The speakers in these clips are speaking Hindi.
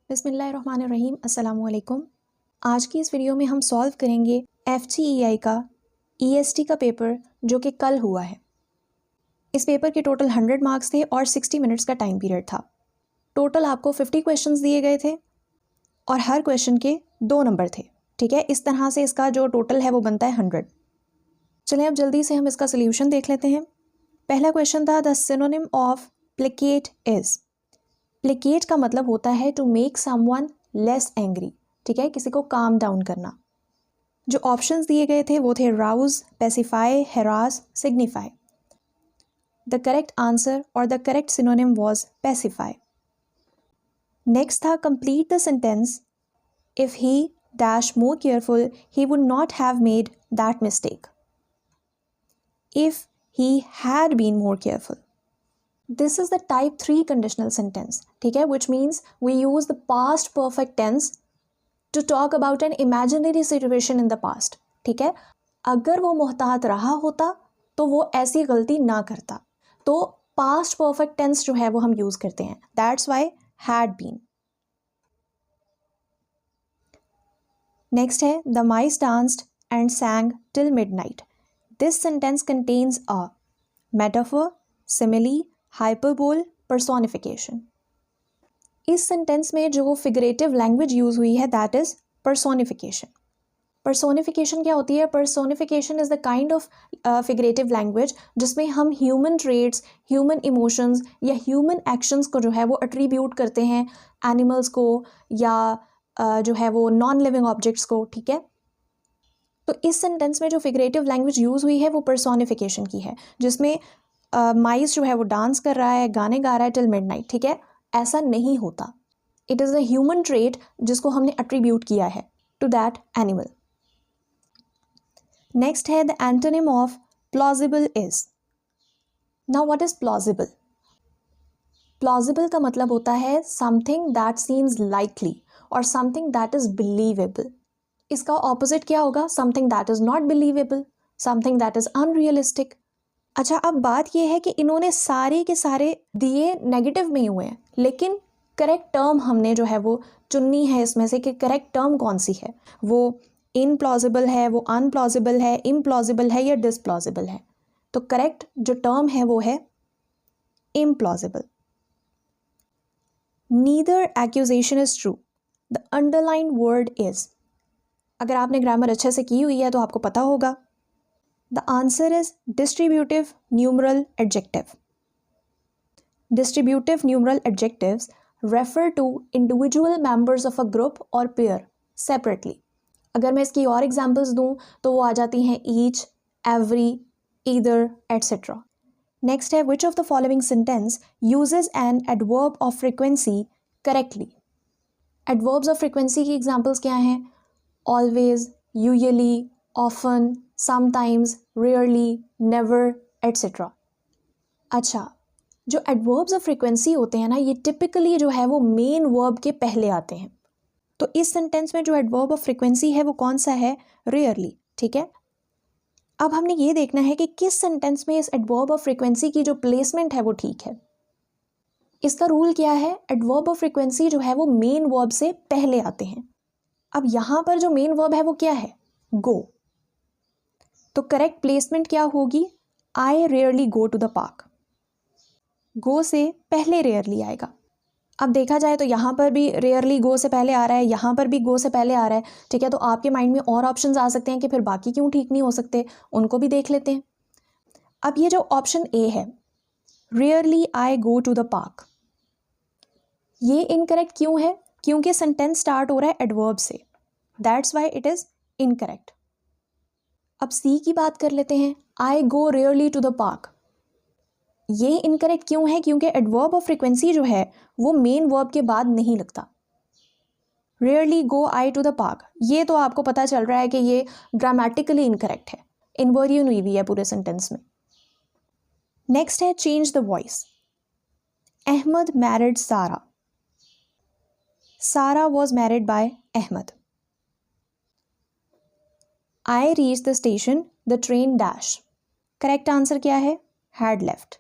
बिस्मिल्लाहिर्रहमानिर्रहीम अस्सलामुअलैकुम। आज की इस वीडियो में हम सॉल्व करेंगे FGEI का EST का पेपर जो कि कल हुआ है। इस पेपर के टोटल 100 मार्क्स थे और 60 मिनट्स का टाइम पीरियड था। टोटल आपको 50 क्वेश्चंस दिए गए थे और हर क्वेश्चन के 2 नंबर थे। ठीक है, इस तरह से इसका जो टोटल है वो बनता है 100। चलें अब जल्दी से हम इसका सोल्यूशन देख लेते हैं। पहला क्वेश्चन था the synonym of placate is. Placate का मतलब होता है to make someone less angry. ठीक है, किसी को काम डाउन करना। जो ऑप्शंस दिए गए थे वो थे rouse, pacify, harass, signify. The correct answer और the correct synonym was pacify. Next था complete the sentence if he dash more careful he would not have made that mistake. If he had been more careful. This is the type 3 conditional sentence, ठीक है, which means we use the past perfect tense to talk about an imaginary situation in the past. ठीक है, अगर वो मोहतात रहा होता तो वो ऐसी गलती ना करता, तो past perfect tense जो है वो हम यूज करते हैं। That's why had been. Next है the mice danced and sang till midnight. This sentence contains a metaphor, simile, hyperbole, personification. इस सेंटेंस में जो फिगरेटिव लैंग्वेज यूज हुई है दैट इज पर्सोनिफिकेशन। पर्सोनिफिकेशन क्या होती है? Personification is the kind of figurative language जिसमें हम ह्यूमन ट्रेड्स, ह्यूमन इमोशंस या ह्यूमन एक्शंस को जो है वो अट्रीब्यूट करते हैं एनिमल्स को या जो है वो नॉन लिविंग ऑब्जेक्ट्स को। ठीक है, तो इस सेंटेंस में जो फिगरेटिव लैंग्वेज यूज हुई है वो पर्सोनिफिकेशन की है, जिसमें माइस जो है वो डांस कर रहा है, गाने गा रहा है टिल मिडनाइट। ठीक है, ऐसा नहीं होता। It is a human trait जिसको हमने अट्रीब्यूट किया है टू दैट एनिमल। नेक्स्ट है the antonym of plausible is. Now what is plausible? Plausible का मतलब होता है समथिंग दैट सीम्स लाइकली और समथिंग दैट इज बिलीवेबल। इसका ऑपोजिट क्या होगा? Something that is not believable, something that is unrealistic. अच्छा, अब बात यह है कि इन्होंने सारे के सारे दिए नेगेटिव में ही हुए हैं, लेकिन करेक्ट टर्म हमने जो है वो चुननी है इसमें से कि करेक्ट टर्म कौन सी है। वो इनप्लॉजिबल है, वो अनप्लॉजिबल है, इम्प्लॉजिबल है या डिसप्लॉजिबल है। तो करेक्ट जो टर्म है वो है implausible. Neither accusation is true. The underline word is. अगर आपने ग्रामर अच्छे से की हुई है तो आपको पता होगा। The answer is distributive numeral adjective. Distributive numeral adjectives refer to individual members of a group or pair separately. अगर मैं इसकी और examples दूँ तो वो आ जाती हैं each, every, either, etc. Next है which of the following sentence uses an adverb of frequency correctly? Adverbs of frequency की examples क्या हैं? Always, usually, often, sometimes, rarely, never, etc. अच्छा, जो एडवर्ब्स ऑफ फ्रीक्वेंसी होते हैं ना, ये टिपिकली जो है वो मेन वर्ब के पहले आते हैं। तो इस सेंटेंस में जो एडवर्ब ऑफ फ्रीक्वेंसी है वो कौन सा है? रेयरली। ठीक है, अब हमने ये देखना है कि किस सेंटेंस में इस एडवर्ब ऑफ फ्रीक्वेंसी की जो प्लेसमेंट है वो ठीक है। इसका रूल क्या है? एडवर्ब ऑफ फ्रीक्वेंसी जो है वो मेन वर्ब से पहले आते हैं। अब यहाँ पर जो मेन वर्ब है वो क्या है? गो। तो करेक्ट प्लेसमेंट क्या होगी? I rarely go to the park. Go से पहले रेयरली आएगा। अब देखा जाए तो यहाँ पर भी रेयरली गो से पहले आ रहा है, यहाँ पर भी गो से पहले आ रहा है। ठीक है, तो आपके माइंड में और ऑप्शंस आ सकते हैं कि फिर बाकी क्यों ठीक नहीं हो सकते, उनको भी देख लेते हैं। अब ये जो ऑप्शन ए है, rarely I go to the park, ये इनकरेक्ट क्यों है? क्योंकि सेंटेंस स्टार्ट हो रहा है एडवर्ब से। That's why it is incorrect. अब सी की बात कर लेते हैं, आई गो रेयरली टू द पार्क, ये इनकरेक्ट क्यों है? क्योंकि एडवर्ब ऑफ फ्रीक्वेंसी जो है वो मेन वर्ब के बाद नहीं लगता। Rarely go I to the park, ये तो आपको पता चल रहा है कि ये ग्रामेटिकली इनकरेक्ट है, इनवर्जन हुई हुई है पूरे सेंटेंस में। नेक्स्ट है change the voice. Ahmed married Sara, Sara was married by Ahmed. I reached the station, the train dash. Correct answer क्या है? Had left.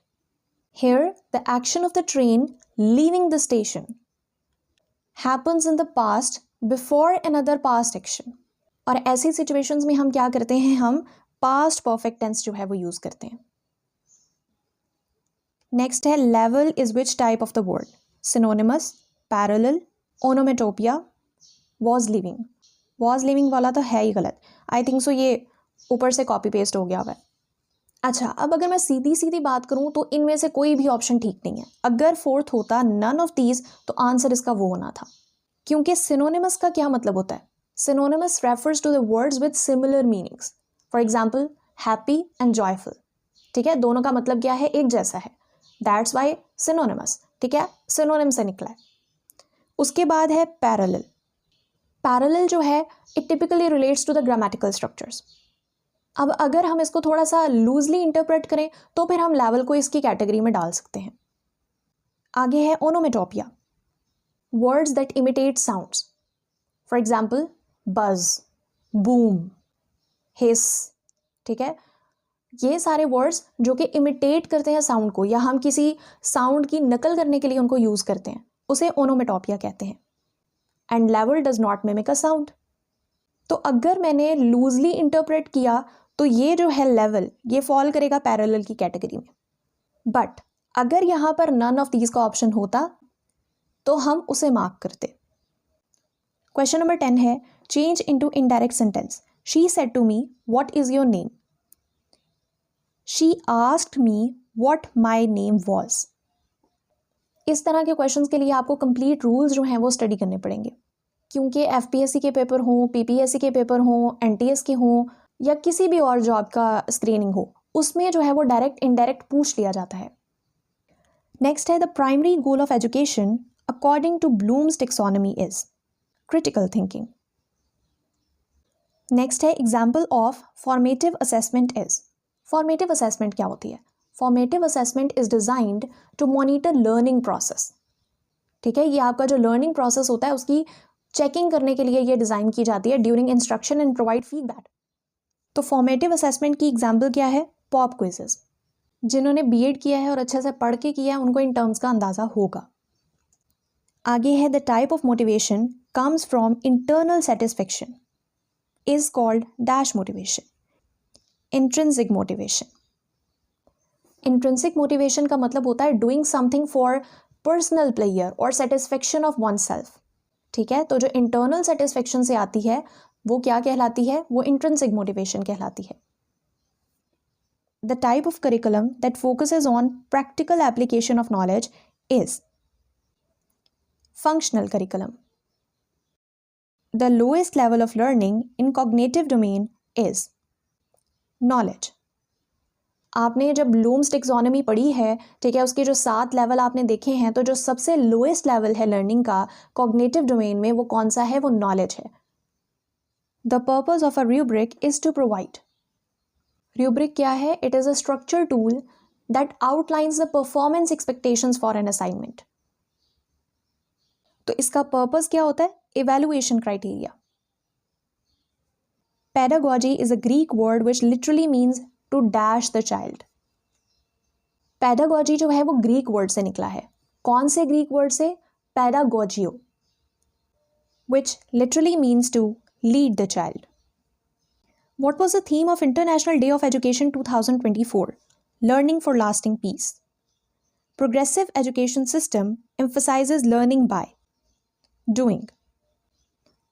Here, the action of the train leaving the station happens in the past before another past action. और ऐसी सिचुएशंस में हम क्या करते हैं, हम पास्ट परफेक्ट टेंस जो है वो यूज करते हैं. नेक्स्ट है level is which type of the word. Synonymous, parallel, onomatopoeia, was living. Was living वाला तो है ही गलत. आई थिंक सो ये ऊपर से कॉपी पेस्ट हो गया हुआ है. अच्छा, अब अगर मैं सीधी सीधी बात करूं तो इनमें से कोई भी ऑप्शन ठीक नहीं है. अगर फोर्थ होता नन ऑफ दीज तो आंसर इसका वो होना था. क्योंकि सिनोनिमस का क्या मतलब होता है? Synonyms refers to the words with similar meanings. For example happy and joyful. ठीक है, दोनों का मतलब क्या है, एक जैसा है. That's why synonymous. ठीक है, सिनोनिम से निकला है. उसके बाद है पैरेलल. पैरेलल जो है it typically relates to the grammatical structures. अब अगर हम इसको थोड़ा सा लूजली इंटरप्रेट करें तो फिर हम लेवल को इसकी कैटेगरी में डाल सकते हैं. आगे है onomatopoeia. Words that imitate sounds. For example बज, बूम, हिस. ठीक है, ये सारे वर्ड्स जो कि इमिटेट करते हैं साउंड को, या हम किसी साउंड की नकल करने के लिए उनको यूज करते हैं, उसे ओनोमेटोपिया कहते हैं. And level does not mimic a sound. तो अगर मैंने लूजली इंटरप्रेट किया तो ये जो है लेवल, ये फॉल करेगा पैरेलल की कैटेगरी में. बट अगर यहां पर नन ऑफ दीज का ऑप्शन होता तो हम उसे मार्क करते. क्वेश्चन नंबर 10 है change into indirect sentence. She said to me what is your name. She asked me what my name was. इस तरह के क्वेश्चंस के लिए आपको कंप्लीट रूल्स जो हैं वो स्टडी करने पड़ेंगे. क्योंकि एफपीएससी के पेपर हों, पीपीएससी के पेपर हों, एनटीएस के हों, या किसी भी और जॉब का स्क्रीनिंग हो, उसमें जो है वो डायरेक्ट इनडायरेक्ट पूछ लिया जाता है. नेक्स्ट है the primary goal of education according to Bloom's taxonomy is critical thinking. Next है example of formative assessment is. Formative assessment क्या होती है? Formative assessment is designed to monitor learning process. ठीक है, ये आपका जो लर्निंग प्रोसेस होता है उसकी चेकिंग करने के लिए ये डिज़ाइन की जाती है during instruction and provide feedback. तो फॉर्मेटिव असेसमेंट की एग्जाम्पल क्या है? Pop quizzes. जिन्होंने बीएड किया है और अच्छे से पढ़ के किया है उनको इन टर्म्स का अंदाज़ा होगा. आगे है the type of motivation comes from internal satisfaction is called dash motivation. Intrinsic motivation. Intrinsic motivation का मतलब होता है doing something for personal player और सेटिस्फेक्शन ऑफ वन सेल्फ. ठीक है, तो जो इंटरनल सेटिस्फेक्शन से आती है वो क्या कहलाती है? वो इंट्रिंसिक मोटिवेशन कहलाती है. The type of curriculum that focuses on practical application of knowledge is functional curriculum. The lowest level of learning in cognitive domain is knowledge. आपने जब ब्लूम्स टेक्सोनॉमी पढ़ी है, ठीक है, उसके जो 7 लेवल आपने देखे हैं, तो जो सबसे लोएस्ट लेवल है लर्निंग का कॉग्निटिव डोमेन में वो कौन सा है? वो नॉलेज है. The purpose of a rubric is to provide. Rubric क्या है? It is a structure tool that outlines the performance expectations for an assignment. तो इसका पर्पस क्या होता है? Evaluation criteria. Pedagogy is a Greek word which literally means to dash the child. Pedagogy जो है वो ग्रीक वर्ड से निकला है. कौन से ग्रीक वर्ड से? पेडागोजियो, which literally means to lead the child. What was the theme of International Day of Education 2024? Learning for lasting peace. Progressive education system emphasizes learning by doing.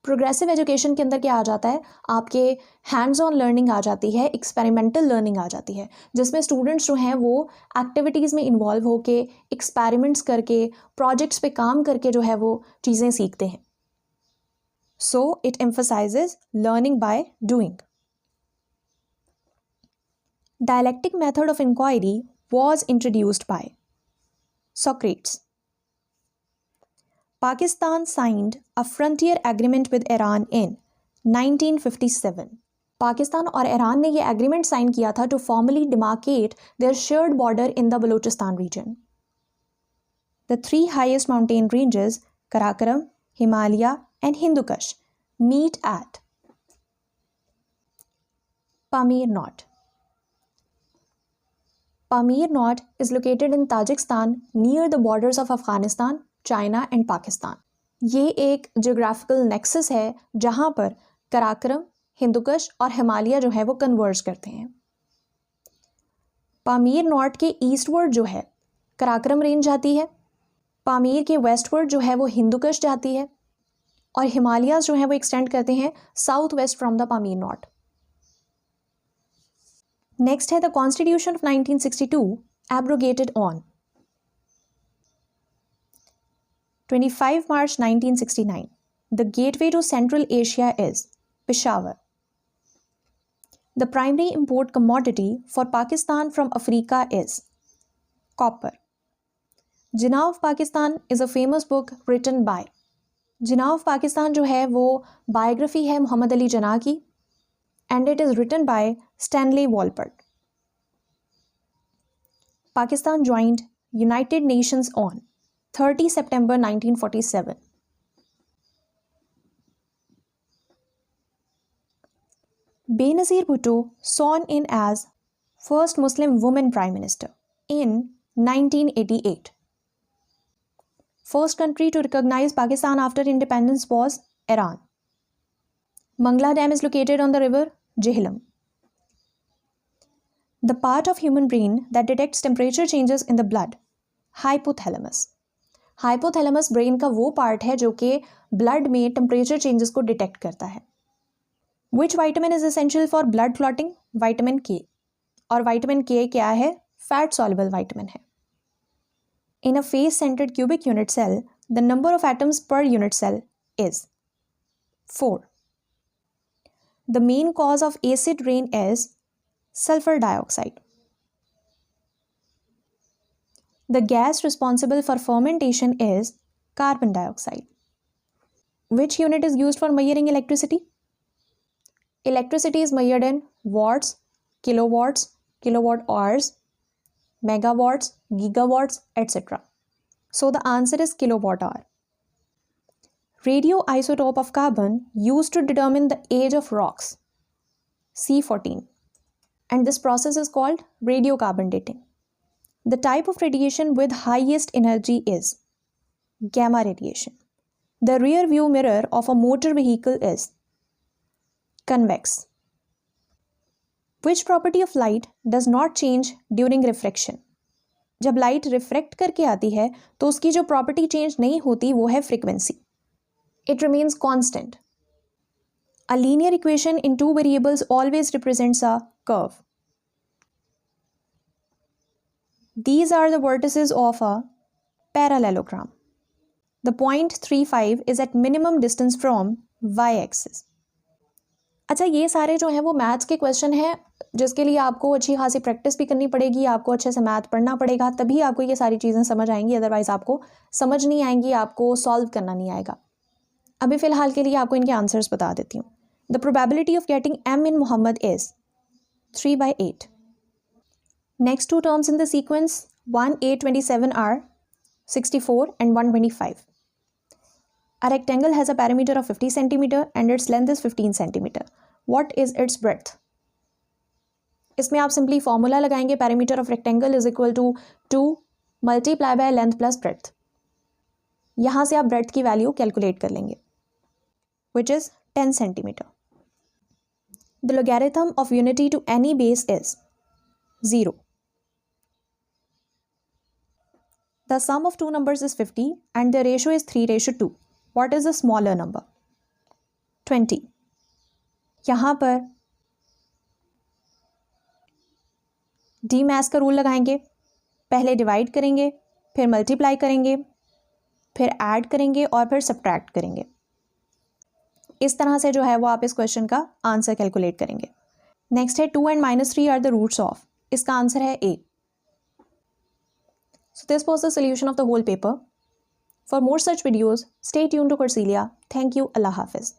Progressive education के अंदर क्या आ जाता है? आपके हैंड्स ऑन लर्निंग आ जाती है, एक्सपेरिमेंटल लर्निंग आ जाती है, जिसमें स्टूडेंट्स जो हैं वो एक्टिविटीज़ में इन्वॉल्व होके, एक्सपेरिमेंट्स करके, प्रोजेक्ट्स पे काम करके जो है वो चीज़ें सीखते हैं. So it emphasises learning by doing. Dialectic method of inquiry was introduced by Socrates. Pakistan signed a frontier agreement with Iran in 1957. Pakistan और ईरान ने ये एग्रीमेंट साइन किया था to formally demarcate their shared border in the Balochistan region. The 3 highest mountain ranges, Karakoram, Himalaya, and Hindu Kush, meet at Pamir Knot. Pamir Knot is located in Tajikistan near the borders of Afghanistan, China and Pakistan. ये एक ज्योग्राफिकल नेक्सस है जहाँ पर कराक्रम, हिंदुकुश और हिमालय जो है वो कन्वर्ज करते हैं। पामीर नॉर्थ के ईस्टवर्ड जो है कराक्रम रेंज जाती है, पामीर के वेस्टवर्ड जो है वो हिंदुकुश जाती है, और हिमालयाज जो है वो एक्सटेंड करते हैं south west from the Pamir north. Next है the constitution of 1962 abrogated on 25 March 1969. The gateway to Central Asia is Peshawar. The primary import commodity for Pakistan from Africa is copper. Jinnah of Pakistan is a famous book written by Jinnah of Pakistan जो है वो biography है मोहम्मद अली जिन्ना की, and it is written by Stanley Wolpert. Pakistan joined United Nations on 30 September 1947. Benazir Bhutto sworn in as first Muslim woman Prime Minister in 1988. First country to recognize Pakistan after independence was Iran. Mangla Dam is located on the river Jhelum. The part of human brain that detects temperature changes in the blood, hypothalamus. Hypothalamus brain का वो पार्ट है जो कि ब्लड में टेम्परेचर चेंजेस को डिटेक्ट करता है। विच vitamin is essential for blood clotting? Vitamin के। और वाइटामिन के क्या है? फैट सॉल्युबल वाइटामिन है। In a face centred cubic unit cell the number of atoms per unit cell is 4. The main cause of acid rain is sulphur dioxide. The gas responsible for fermentation is carbon dioxide. Which unit is used for measuring electricity? Electricity is measured in watts, kilowatts, kilowatt hours, megawatts, gigawatts, etc. So the answer is kilowatt hour. Radioisotope of carbon used to determine the age of rocks, C14. And this process is called radiocarbon dating. The type of radiation with highest energy is gamma radiation. The rear view mirror of a motor vehicle is convex. Which property of light does not change during refraction? जब लाइट रिफ्रेक्ट करके आती है तो उसकी जो प्रॉपर्टी चेंज नहीं होती वो है frequency. It remains constant. A linear equation in two variables always represents a curve. These are the vertices of a parallelogram. The point 35 is at minimum distance from y-axis. अच्छा, ये सारे जो हैं वो मैथ्स के क्वेश्चन हैं जिसके लिए आपको अच्छी खासी प्रैक्टिस भी करनी पड़ेगी, आपको अच्छे से मैथ पढ़ना पड़ेगा, तभी आपको ये सारी चीज़ें समझ आएंगी, अदरवाइज आपको समझ नहीं आएंगी, आपको सॉल्व करना नहीं आएगा. अभी फ़िलहाल के लिए आपको इनके आंसर्स बता देती हूँ. The probability of getting m in Muhammad is 3/8. Next two terms in the sequence 1/827 are 64 and 125. A rectangle has a perimeter of 50 cm and its length is 15 cm. What is its breadth? इसमें आप सिंपली फॉर्मूला लगाएंगे. perimeter of rectangle is equal to 2 multiply by length plus breadth. यहाँ से आप breadth की वैल्यू कैलकुलेट कर लेंगे, which is 10 cm. The logarithm of unity to any base is 0. The sum of two numbers is 50 and the ratio is 3:2. What is the smaller number? 20. यहाँ पर डी मैथ्स का रूल लगाएंगे. पहले डिवाइड करेंगे, फिर मल्टीप्लाई करेंगे, फिर ऐड करेंगे और फिर सब्ट्रैक्ट करेंगे. इस तरह से जो है वो आप इस क्वेश्चन का आंसर कैलकुलेट करेंगे. नेक्स्ट है 2 and -3 are the roots of. इसका आंसर है A. So this was the solution of the whole paper. For more such videos, stay tuned to Corselia. Thank you. Allah Hafiz.